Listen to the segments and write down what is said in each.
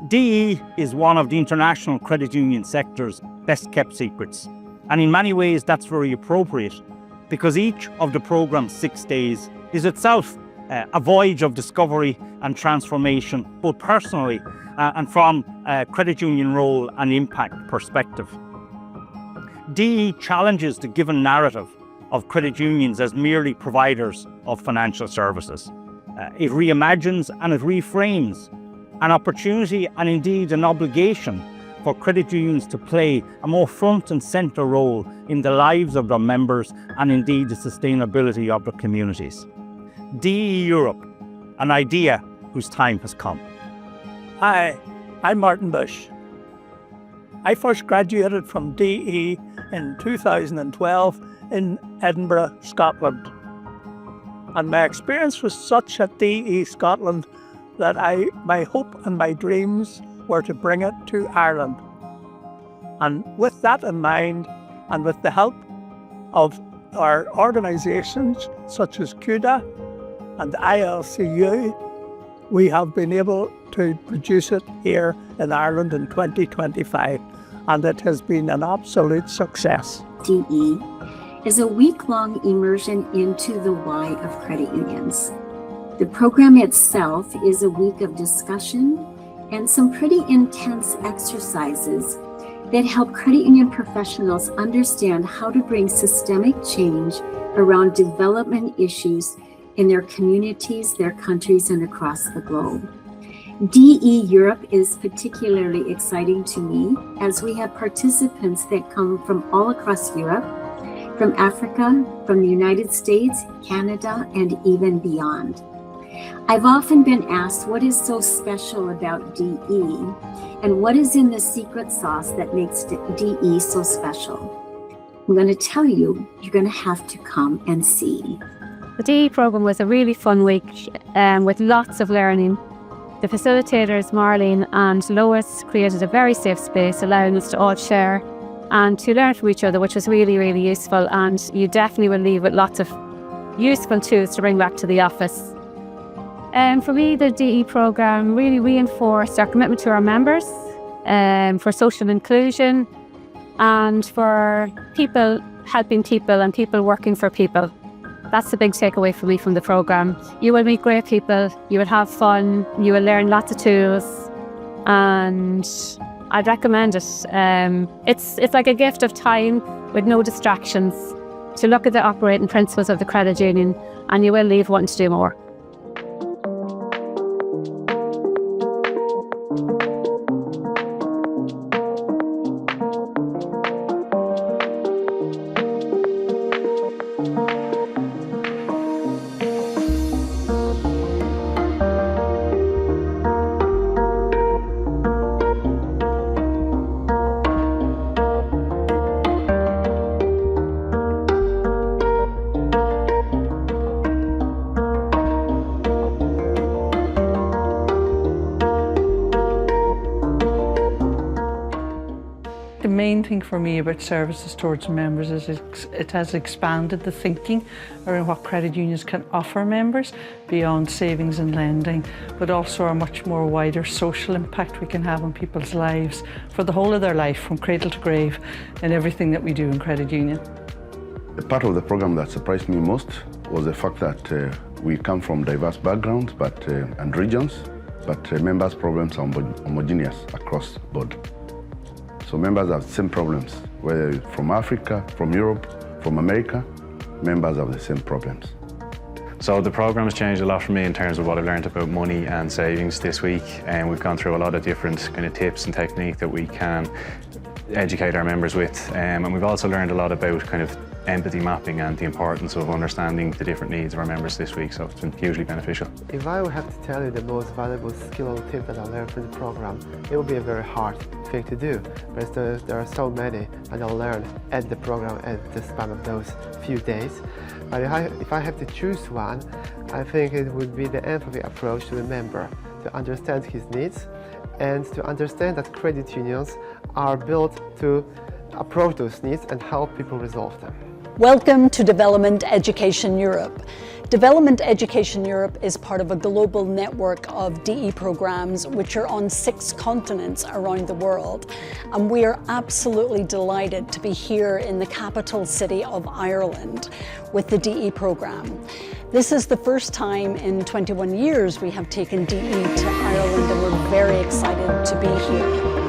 DE is one of the international credit union sector's best kept secrets. And in many ways that's very appropriate, because each of the programme's 6 days is itself a voyage of discovery and transformation, both personally and from a credit union role and impact perspective. DE challenges the given narrative of credit unions as merely providers of financial services. It reimagines and it reframes an opportunity and indeed an obligation for credit unions to play a more front and centre role in the lives of their members and indeed the sustainability of their communities. DE Europe, an idea whose time has come. Hi, I'm Martin Bush. I first graduated from DE in 2012 in Edinburgh, Scotland. And my experience was such at DE Scotland that my hope and my dreams were to bring it to Ireland. And with that in mind, and with the help of our organisations such as CUDA and ILCU, we have been able to produce it here in Ireland in 2025, and it has been an absolute success. DE is a week-long immersion into the why of credit unions. The program itself is a week of discussion and some pretty intense exercises that help credit union professionals understand how to bring systemic change around development issues in their communities, their countries, and across the globe. DE Europe is particularly exciting to me as we have participants that come from all across Europe, from Africa, from the United States, Canada, and even beyond. I've often been asked what is so special about DE and what is in the secret sauce that makes DE so special. I'm going to tell you, you're going to have to come and see. The DE programme was a really fun week with lots of learning. The facilitators, Marlene and Lois, created a very safe space, allowing us to all share and to learn from each other, which was really, really useful. And you definitely will leave with lots of useful tools to bring back to the office. For me, the DE programme really reinforced our commitment to our members, for social inclusion and for people helping people and people working for people. That's the big takeaway for me from the programme. You will meet great people, you will have fun, you will learn lots of tools, and I'd recommend it. It's like a gift of time with no distractions to look at the operating principles of the credit union, and you will leave wanting to do more. The main thing for me about services towards members is it has expanded the thinking around what credit unions can offer members beyond savings and lending, but also a much more wider social impact we can have on people's lives for the whole of their life, from cradle to grave, in everything that we do in credit union. The part of the program that surprised me most was the fact that we come from diverse backgrounds and regions, but members' problems are homogeneous across the board. So members have the same problems, whether it's from Africa, from Europe, from America, members have the same problems. So the programme has changed a lot for me in terms of what I've learned about money and savings this week, and we've gone through a lot of different kind of tips and technique that we can educate our members with, and we've also learned a lot about kind of empathy mapping and the importance of understanding the different needs of our members this week, so it's been hugely beneficial. If I would have to tell you the most valuable skill or tip that I learned from the program, it would be a very hard thing to do, but there are so many and I learned at the program at the span of those few days. But if I have to choose one, I think it would be the empathy approach to the member, to understand his needs and to understand that credit unions are built to approach those needs and help people resolve them. Welcome to Development Education Europe. Development Education Europe is part of a global network of DE programs which are on 6 continents around the world. And we are absolutely delighted to be here in the capital city of Ireland with the DE program. This is the first time in 21 years we have taken DE to Ireland, and we're very excited to be here.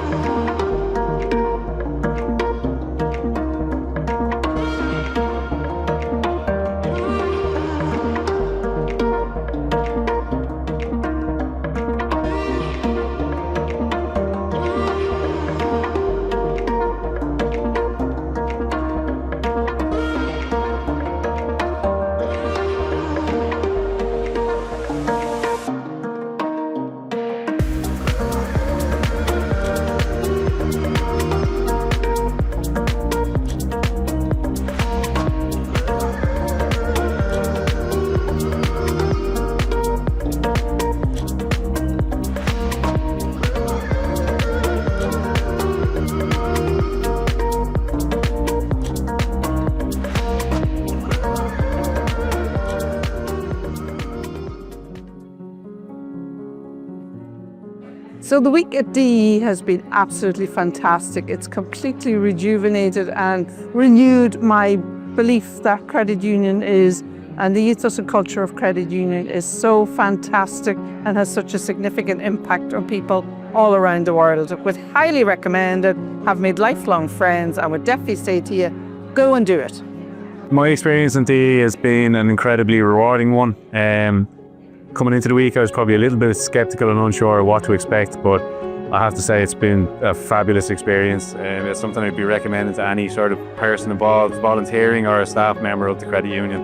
So the week at DE has been absolutely fantastic. It's completely rejuvenated and renewed my belief that credit union is, and the ethos and culture of credit union is so fantastic and has such a significant impact on people all around the world. Would highly recommend it, have made lifelong friends, and would definitely say to you, go and do it. My experience in DE has been an incredibly rewarding one. Coming into the week, I was probably a little bit sceptical and unsure what to expect, but I have to say it's been a fabulous experience. It's something I'd be recommending to any sort of person involved, volunteering or a staff member of the credit union.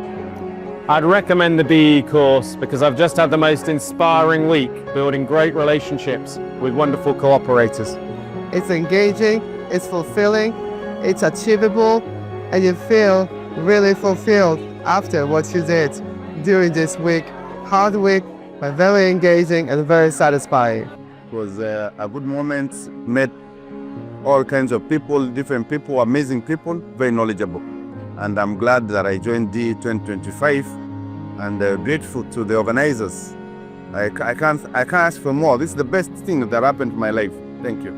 I'd recommend the DE course because I've just had the most inspiring week building great relationships with wonderful cooperators. It's engaging, it's fulfilling, it's achievable, and you feel really fulfilled after what you did during this week. Hard week, but very engaging and very satisfying. It was a good moment, met all kinds of people, different people, amazing people, very knowledgeable. And I'm glad that I joined DE 2025 and grateful to the organizers. I can't ask for more. This is the best thing that happened in my life. Thank you.